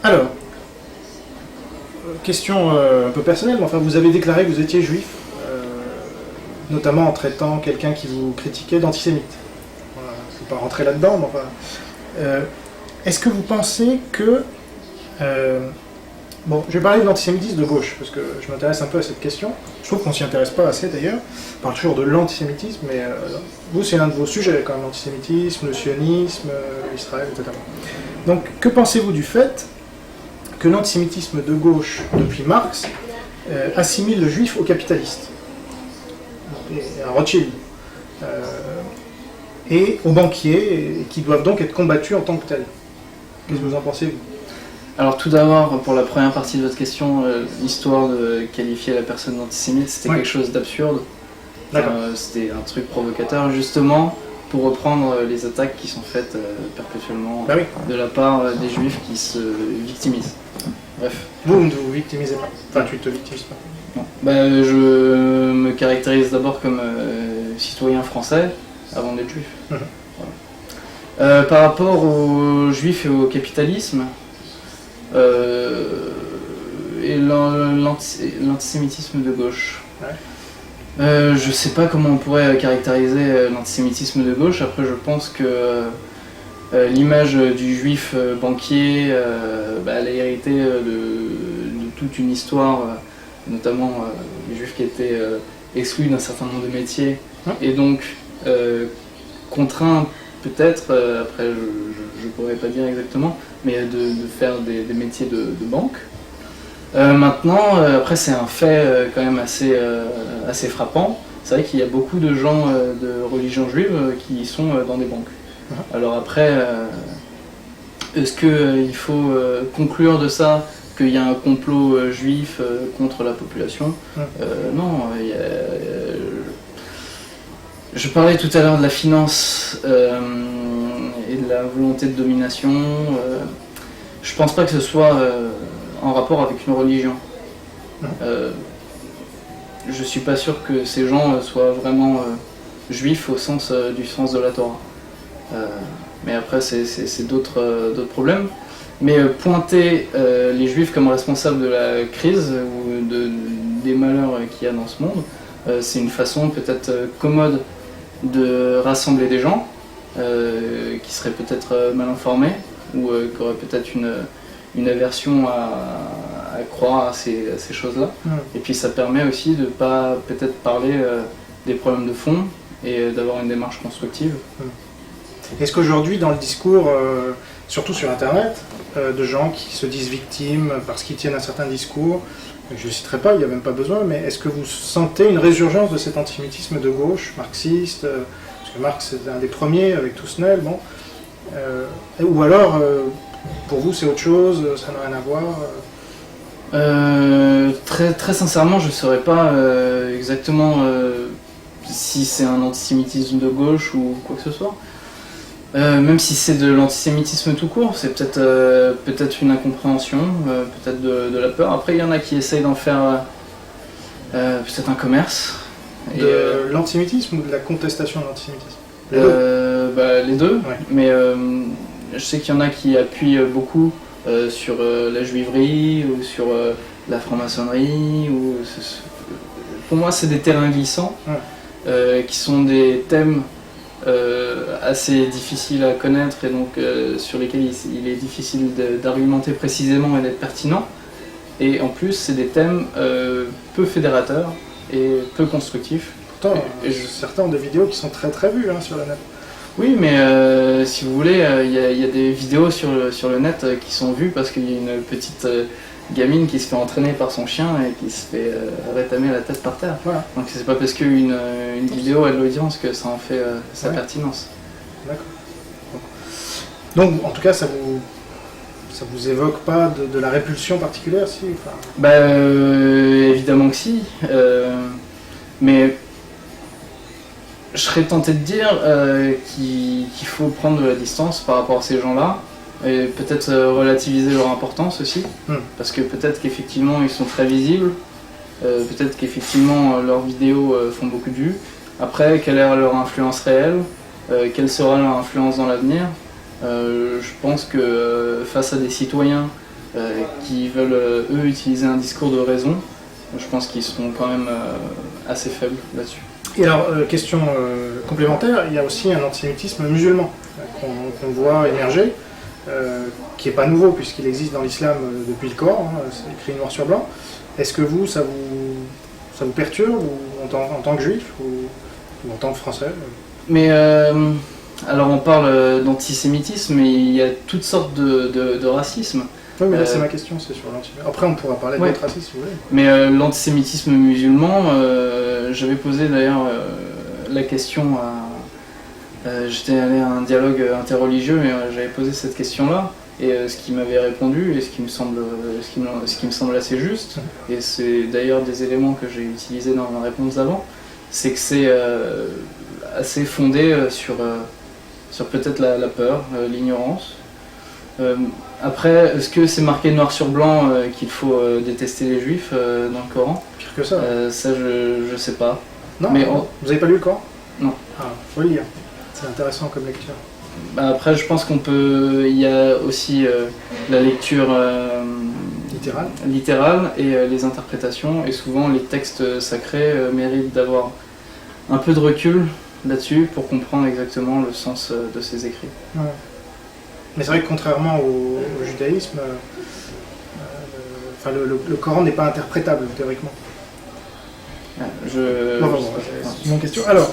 Alors, question un peu personnelle, mais enfin, vous avez déclaré que vous étiez juif, notamment en traitant quelqu'un qui vous critiquait d'antisémite. Voilà, je ne vais pas rentrer là-dedans, mais enfin... est-ce que vous pensez que... bon, je vais parler de l'antisémitisme de gauche, parce que je m'intéresse un peu à cette question. Je trouve qu'on ne s'y intéresse pas assez, d'ailleurs. On parle toujours de l'antisémitisme, mais vous, c'est l'un de vos sujets, quand même, l'antisémitisme, le sionisme, Israël, etc. Donc, que pensez-vous du fait que l'antisémitisme de gauche, depuis Marx, assimile le juif au capitaliste, et à Rothschild, et aux banquiers, qui doivent donc être combattus en tant que tels? Qu'est-ce que vous en pensez, vous? Alors tout d'abord, pour la première partie de votre question, l'histoire de qualifier la personne d'antisémite, c'était quelque chose d'absurde. C'était un truc provocateur, justement, pour reprendre les attaques qui sont faites perpétuellement de la part des juifs qui se victimisent. Bref. Vous ne vous victimisez pas. Enfin, tu ne te victimises pas. Non. Je me caractérise d'abord comme citoyen français avant d'être juif. Voilà. Par rapport aux juifs et au capitalisme, et l'antisémitisme de gauche. Je sais pas comment on pourrait caractériser l'antisémitisme de gauche. Après, je pense que l'image du juif banquier, elle a hérité de toute une histoire, notamment les juifs qui étaient exclus d'un certain nombre de métiers, et donc contraints peut-être, après je pourrais pas dire exactement, mais de faire des métiers de banque. Maintenant, après c'est un fait quand même assez frappant. C'est vrai qu'il y a beaucoup de gens de religion juive qui sont dans des banques. Alors après, est-ce qu'il faut conclure de ça qu'il y a un complot juif contre la population? Non. Je parlais tout à l'heure de la finance et de la volonté de domination. Je pense pas que ce soit en rapport avec une religion. Je suis pas sûr que ces gens soient vraiment juifs au sens du sens de la Torah. Mais après, c'est d'autres problèmes. Mais pointer les juifs comme responsables de la crise ou des malheurs qu'il y a dans ce monde, c'est une façon peut-être commode de rassembler des gens qui seraient peut-être mal informés ou qui auraient peut-être une aversion à croire à ces choses-là. Et puis ça permet aussi de ne pas peut-être parler des problèmes de fond et d'avoir une démarche constructive. Est-ce qu'aujourd'hui, dans le discours, surtout sur Internet, de gens qui se disent victimes parce qu'ils tiennent un certain discours, je ne le citerai pas, il n'y a même pas besoin, mais est-ce que vous sentez une résurgence de cet antisémitisme de gauche, marxiste, parce que Marx est un des premiers avec Toussenel, bon, ou alors, pour vous c'est autre chose, ça n'a rien à voir très sincèrement, je ne saurais pas exactement si c'est un antisémitisme de gauche ou quoi que ce soit. Même si c'est de l'antisémitisme tout court, c'est peut-être une incompréhension, peut-être de la peur. Après, il y en a qui essayent d'en faire peut-être un commerce. De l'antisémitisme ou de la contestation de l'antisémitisme? Les deux. Ouais. Mais je sais qu'il y en a qui appuient beaucoup sur la juiverie ou sur la franc-maçonnerie. Pour moi, c'est des terrains glissants qui sont des thèmes assez difficiles à connaître et donc sur lesquels il est difficile d'argumenter précisément et d'être pertinent. Et en plus, c'est des thèmes peu fédérateurs et peu constructifs. Pourtant, certains ont des vidéos qui sont très très vues sur le net. Oui, mais si vous voulez, il y a des vidéos sur le net qui sont vues parce qu'il y a une petite gamine qui se fait entraîner par son chien et qui se fait rétamer la tête par terre. Voilà. Donc c'est pas parce qu'une vidéo a de l'audience que ça en fait sa pertinence. D'accord. Donc en tout cas, ça vous évoque pas de la répulsion particulière, si? Évidemment que si. Mais je serais tenté de dire qu'il faut prendre de la distance par rapport à ces gens-là. Et peut-être relativiser leur importance aussi, parce que peut-être qu'effectivement ils sont très visibles, peut-être qu'effectivement leurs vidéos font beaucoup de vues. Après, quelle est leur influence réelle, quelle sera leur influence dans l'avenir? Je pense que face à des citoyens qui veulent eux utiliser un discours de raison, je pense qu'ils seront quand même assez faibles là-dessus. Et alors, question complémentaire, il y a aussi un antisémitisme musulman qu'on voit émerger, qui n'est pas nouveau puisqu'il existe dans l'islam depuis le Coran, hein, c'est écrit noir sur blanc. Est-ce que vous, ça vous perturbe ou, en tant que juif ou en tant que français? Mais alors on parle d'antisémitisme, mais il y a toutes sortes de racisme. Oui, mais là c'est ma question, c'est sur l'antisémitisme. Après on pourra parler d'autres racistes si vous voulez. Mais l'antisémitisme musulman, j'avais posé d'ailleurs la question à... J'étais allé à un dialogue interreligieux et j'avais posé cette question-là. Et ce qui m'avait répondu, et ce qui me semble assez juste, et c'est d'ailleurs des éléments que j'ai utilisés dans ma réponse d'avant, c'est que c'est assez fondé sur peut-être la peur, l'ignorance. Après, est-ce que c'est marqué noir sur blanc qu'il faut détester les juifs dans le Coran? Pire que ça. Ça, je sais pas. Non, mais vous avez pas lu le Coran? Non. Ah, faut le lire. C'est intéressant comme lecture. Bah après, je pense qu'on peut. Il y a aussi la lecture littérale et les interprétations. Et souvent, les textes sacrés méritent d'avoir un peu de recul là-dessus pour comprendre exactement le sens de ces écrits. Ouais. Mais c'est vrai que contrairement au judaïsme, le Coran n'est pas interprétable théoriquement. C'est mon question. Alors.